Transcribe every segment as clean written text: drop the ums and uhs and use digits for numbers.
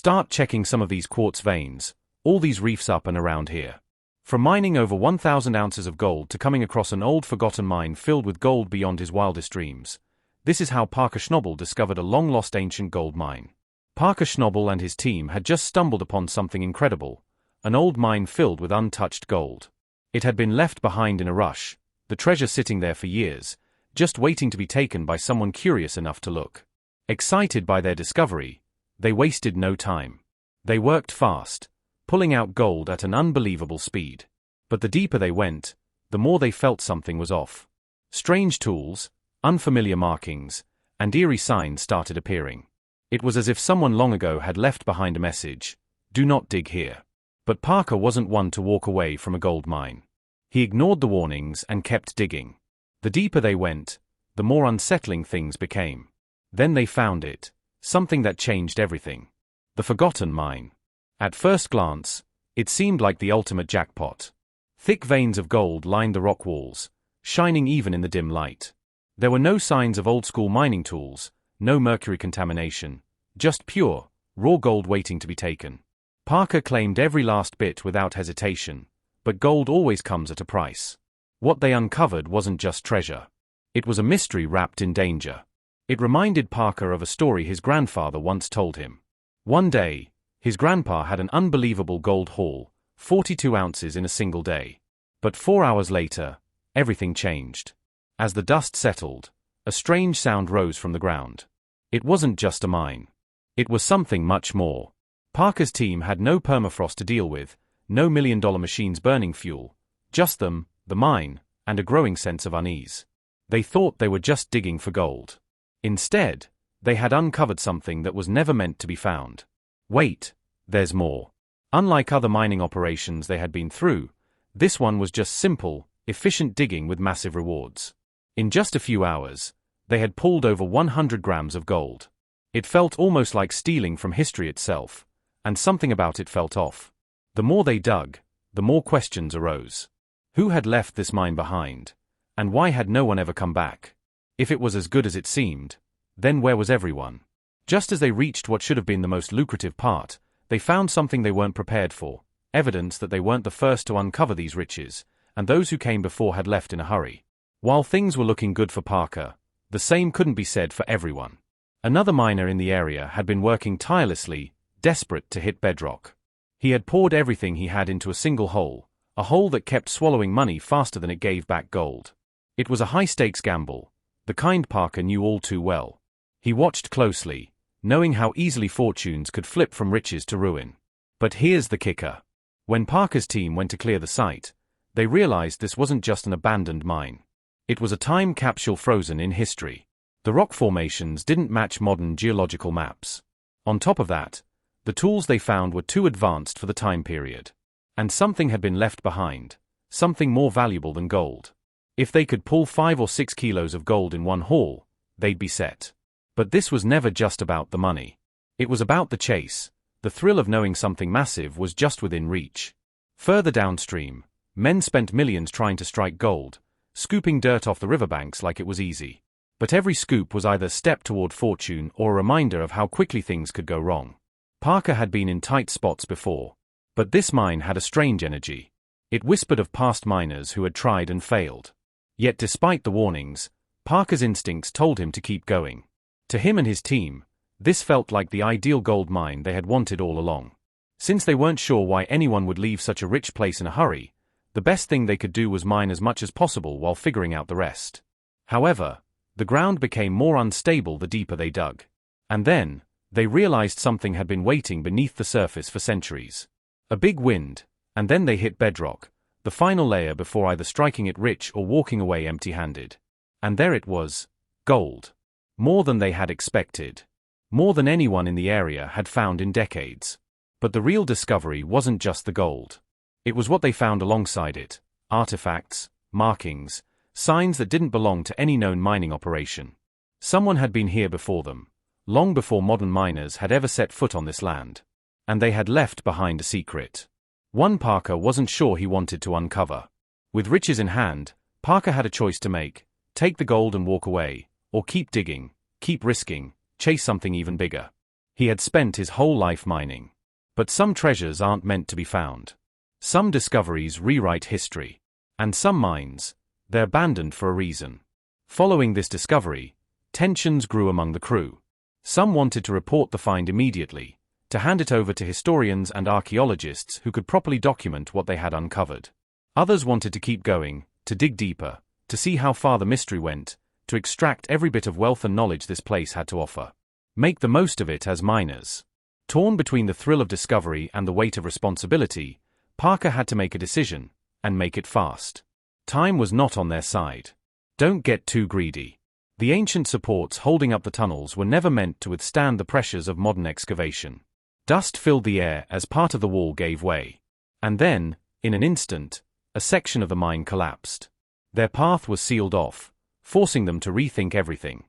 Start checking some of these quartz veins, all these reefs up and around here. From mining over 1,000 ounces of gold to coming across an old forgotten mine filled with gold beyond his wildest dreams. This is how Parker Schnabel discovered a long-lost ancient gold mine. Parker Schnabel and his team had just stumbled upon something incredible, an old mine filled with untouched gold. It had been left behind in a rush, the treasure sitting there for years, just waiting to be taken by someone curious enough to look. Excited by their discovery, they wasted no time. They worked fast, pulling out gold at an unbelievable speed. But the deeper they went, the more they felt something was off. Strange tools, unfamiliar markings, and eerie signs started appearing. It was as if someone long ago had left behind a message, "Do not dig here." But Parker wasn't one to walk away from a gold mine. He ignored the warnings and kept digging. The deeper they went, the more unsettling things became. Then they found it, something that changed everything. The forgotten mine. At first glance, it seemed like the ultimate jackpot. Thick veins of gold lined the rock walls, shining even in the dim light. There were no signs of old-school mining tools, no mercury contamination, just pure, raw gold waiting to be taken. Parker claimed every last bit without hesitation, but gold always comes at a price. What they uncovered wasn't just treasure. It was a mystery wrapped in danger. It reminded Parker of a story his grandfather once told him. One day, his grandpa had an unbelievable gold haul, 42 ounces in a single day. But 4 hours later, everything changed. As the dust settled, a strange sound rose from the ground. It wasn't just a mine. It was something much more. Parker's team had no permafrost to deal with, no million-dollar machines burning fuel, just them, the mine, and a growing sense of unease. They thought they were just digging for gold. Instead, they had uncovered something that was never meant to be found. Wait, there's more. Unlike other mining operations they had been through, this one was just simple, efficient digging with massive rewards. In just a few hours, they had pulled over 100 grams of gold. It felt almost like stealing from history itself, and something about it felt off. The more they dug, the more questions arose. Who had left this mine behind? And why had no one ever come back? If it was as good as it seemed, then where was everyone? Just as they reached what should have been the most lucrative part, they found something they weren't prepared for, evidence that they weren't the first to uncover these riches, and those who came before had left in a hurry. While things were looking good for Parker, the same couldn't be said for everyone. Another miner in the area had been working tirelessly, desperate to hit bedrock. He had poured everything he had into a single hole, a hole that kept swallowing money faster than it gave back gold. It was a high-stakes gamble, the kind Parker knew all too well. He watched closely, knowing how easily fortunes could flip from riches to ruin. But here's the kicker. When Parker's team went to clear the site, they realized this wasn't just an abandoned mine. It was a time capsule frozen in history. The rock formations didn't match modern geological maps. On top of that, the tools they found were too advanced for the time period. And something had been left behind, something more valuable than gold. If they could pull 5 or 6 kilos of gold in one haul, they'd be set. But this was never just about the money. It was about the chase, the thrill of knowing something massive was just within reach. Further downstream, men spent millions trying to strike gold, scooping dirt off the riverbanks like it was easy. But every scoop was either a step toward fortune or a reminder of how quickly things could go wrong. Parker had been in tight spots before, but this mine had a strange energy. It whispered of past miners who had tried and failed. Yet despite the warnings, Parker's instincts told him to keep going. To him and his team, this felt like the ideal gold mine they had wanted all along. Since they weren't sure why anyone would leave such a rich place in a hurry, the best thing they could do was mine as much as possible while figuring out the rest. However, the ground became more unstable the deeper they dug. And then, they realized something had been waiting beneath the surface for centuries. A big wind, and then they hit bedrock, the final layer before either striking it rich or walking away empty-handed. And there it was, gold. More than they had expected. More than anyone in the area had found in decades. But the real discovery wasn't just the gold. It was what they found alongside it, artifacts, markings, signs that didn't belong to any known mining operation. Someone had been here before them, long before modern miners had ever set foot on this land. And they had left behind a secret. One Parker wasn't sure he wanted to uncover. With riches in hand, Parker had a choice to make: take the gold and walk away, or keep digging, keep risking, chase something even bigger. He had spent his whole life mining. But some treasures aren't meant to be found. Some discoveries rewrite history. And some mines, they're abandoned for a reason. Following this discovery, tensions grew among the crew. Some wanted to report the find immediately, to hand it over to historians and archaeologists who could properly document what they had uncovered. Others wanted to keep going, to dig deeper, to see how far the mystery went, to extract every bit of wealth and knowledge this place had to offer. Make the most of it as miners. Torn between the thrill of discovery and the weight of responsibility, Parker had to make a decision, and make it fast. Time was not on their side. Don't get too greedy. The ancient supports holding up the tunnels were never meant to withstand the pressures of modern excavation. Dust filled the air as part of the wall gave way. And then, in an instant, a section of the mine collapsed. Their path was sealed off, forcing them to rethink everything.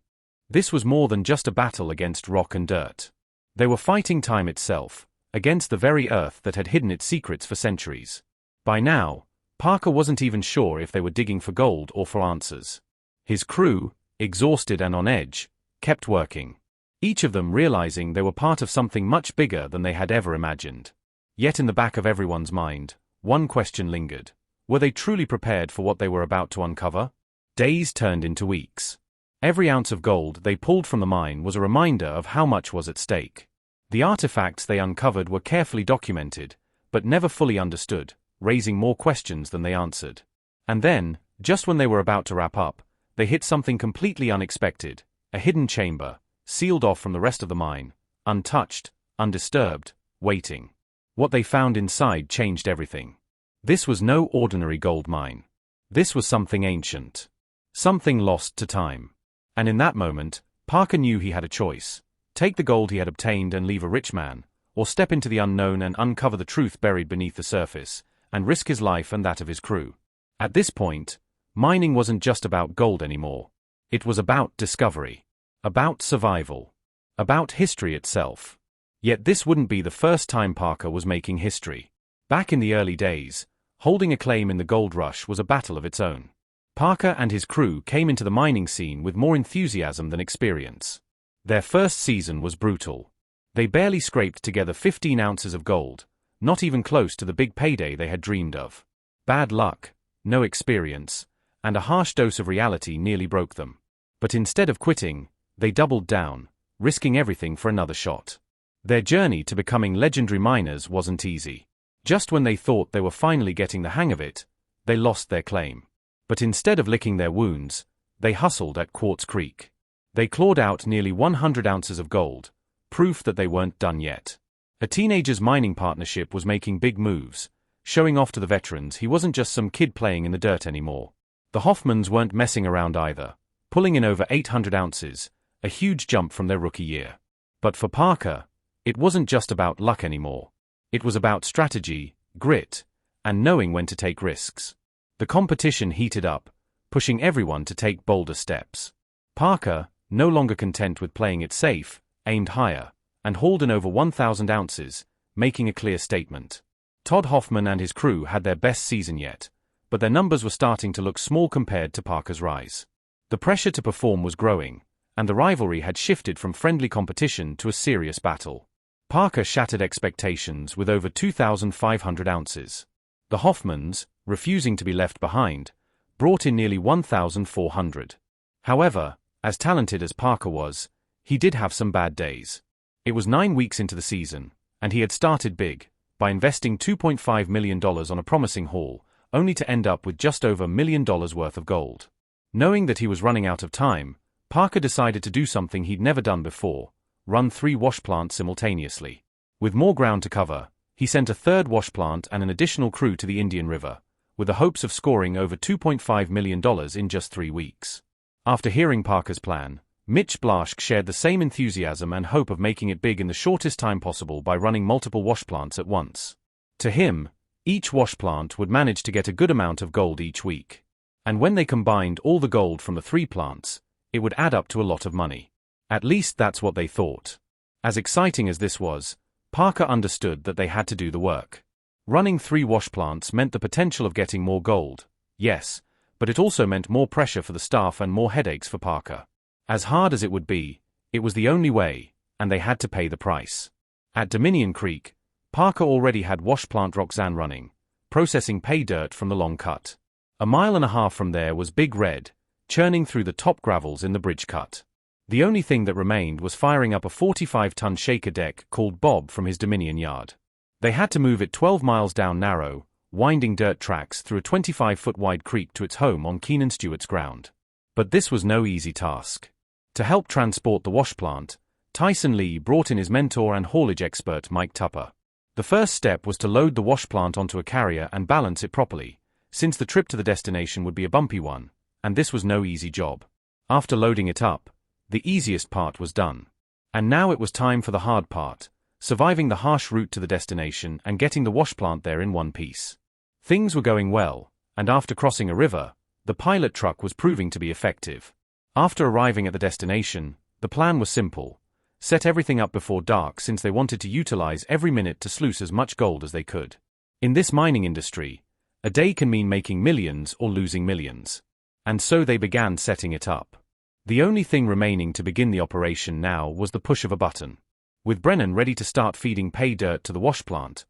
This was more than just a battle against rock and dirt. They were fighting time itself, against the very earth that had hidden its secrets for centuries. By now, Parker wasn't even sure if they were digging for gold or for answers. His crew, exhausted and on edge, kept working. Each of them realizing they were part of something much bigger than they had ever imagined. Yet in the back of everyone's mind, one question lingered. Were they truly prepared for what they were about to uncover? Days turned into weeks. Every ounce of gold they pulled from the mine was a reminder of how much was at stake. The artifacts they uncovered were carefully documented, but never fully understood, raising more questions than they answered. And then, just when they were about to wrap up, they hit something completely unexpected, a hidden chamber, sealed off from the rest of the mine, untouched, undisturbed, waiting. What they found inside changed everything. This was no ordinary gold mine. This was something ancient. Something lost to time. And in that moment, Parker knew he had a choice. Take the gold he had obtained and leave a rich man, or step into the unknown and uncover the truth buried beneath the surface, and risk his life and that of his crew. At this point, mining wasn't just about gold anymore. It was about discovery. About survival. About history itself. Yet this wouldn't be the first time Parker was making history. Back in the early days, holding a claim in the gold rush was a battle of its own. Parker and his crew came into the mining scene with more enthusiasm than experience. Their first season was brutal. They barely scraped together 15 ounces of gold, not even close to the big payday they had dreamed of. Bad luck, no experience, and a harsh dose of reality nearly broke them. But instead of quitting, they doubled down, risking everything for another shot. Their journey to becoming legendary miners wasn't easy. Just when they thought they were finally getting the hang of it, they lost their claim. But instead of licking their wounds, they hustled at Quartz Creek. They clawed out nearly 100 ounces of gold, proof that they weren't done yet. A teenager's mining partnership was making big moves, showing off to the veterans he wasn't just some kid playing in the dirt anymore. The Hoffmans weren't messing around either, pulling in over 800 ounces, a huge jump from their rookie year. But for Parker, it wasn't just about luck anymore. It was about strategy, grit, and knowing when to take risks. The competition heated up, pushing everyone to take bolder steps. Parker, no longer content with playing it safe, aimed higher, and hauled in over 1,000 ounces, making a clear statement. Todd Hoffman and his crew had their best season yet, but their numbers were starting to look small compared to Parker's rise. The pressure to perform was growing, and the rivalry had shifted from friendly competition to a serious battle. Parker shattered expectations with over 2,500 ounces. The Hoffmans, refusing to be left behind, brought in nearly 1,400. However, as talented as Parker was, he did have some bad days. It was 9 weeks into the season, and he had started big, by investing $2.5 million on a promising haul, only to end up with just over $1 million worth of gold. Knowing that he was running out of time, Parker decided to do something he'd never done before: run 3 wash plants simultaneously. With more ground to cover, he sent a third wash plant and an additional crew to the Indian River, with the hopes of scoring over $2.5 million in just 3 weeks. After hearing Parker's plan, Mitch Blaschke shared the same enthusiasm and hope of making it big in the shortest time possible by running multiple wash plants at once. To him, each wash plant would manage to get a good amount of gold each week. And when they combined all the gold from the 3 plants, it would add up to a lot of money. At least that's what they thought. As exciting as this was, Parker understood that they had to do the work. Running 3 wash plants meant the potential of getting more gold, yes, but it also meant more pressure for the staff and more headaches for Parker. As hard as it would be, it was the only way, and they had to pay the price. At Dominion Creek, Parker already had wash plant Roxanne running, processing pay dirt from the long cut. A mile and a half from there was Big Red, churning through the top gravels in the bridge cut. The only thing that remained was firing up a 45-ton shaker deck called Bob from his Dominion yard. They had to move it 12 miles down narrow, winding dirt tracks through a 25-foot wide creek to its home on Keenan Stewart's ground. But this was no easy task. To help transport the wash plant, Tyson Lee brought in his mentor and haulage expert Mike Tupper. The first step was to load the wash plant onto a carrier and balance it properly, since the trip to the destination would be a bumpy one, and this was no easy job. After loading it up, the easiest part was done. And now it was time for the hard part, surviving the harsh route to the destination and getting the wash plant there in one piece. Things were going well, and after crossing a river, the pilot truck was proving to be effective. After arriving at the destination, the plan was simple: set everything up before dark since they wanted to utilize every minute to sluice as much gold as they could. In this mining industry, a day can mean making millions or losing millions. And so they began setting it up. The only thing remaining to begin the operation now was the push of a button. With Brennan ready to start feeding pay dirt to the wash plant,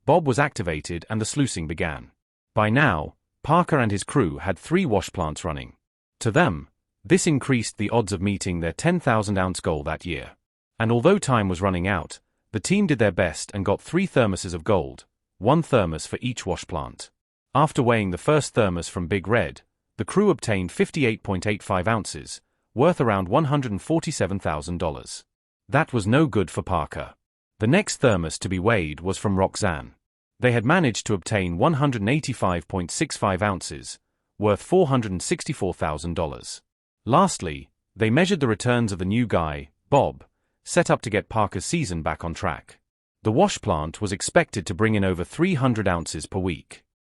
Bob was activated and the sluicing began. By now, Parker and his crew had 3 wash plants running. To them, this increased the odds of meeting their 10,000-ounce goal that year. And although time was running out, the team did their best and got 3 thermoses of gold, 1 thermos for each wash plant. After weighing the first thermos from Big Red, the crew obtained 58.85 ounces, worth around $147,000. That was no good for Parker. The next thermos to be weighed was from Roxanne. They had managed to obtain 185.65 ounces, worth $464,000. Lastly, they measured the returns of the new guy, Bob, set up to get Parker's season back on track. The wash plant was expected to bring in over 300 ounces per week.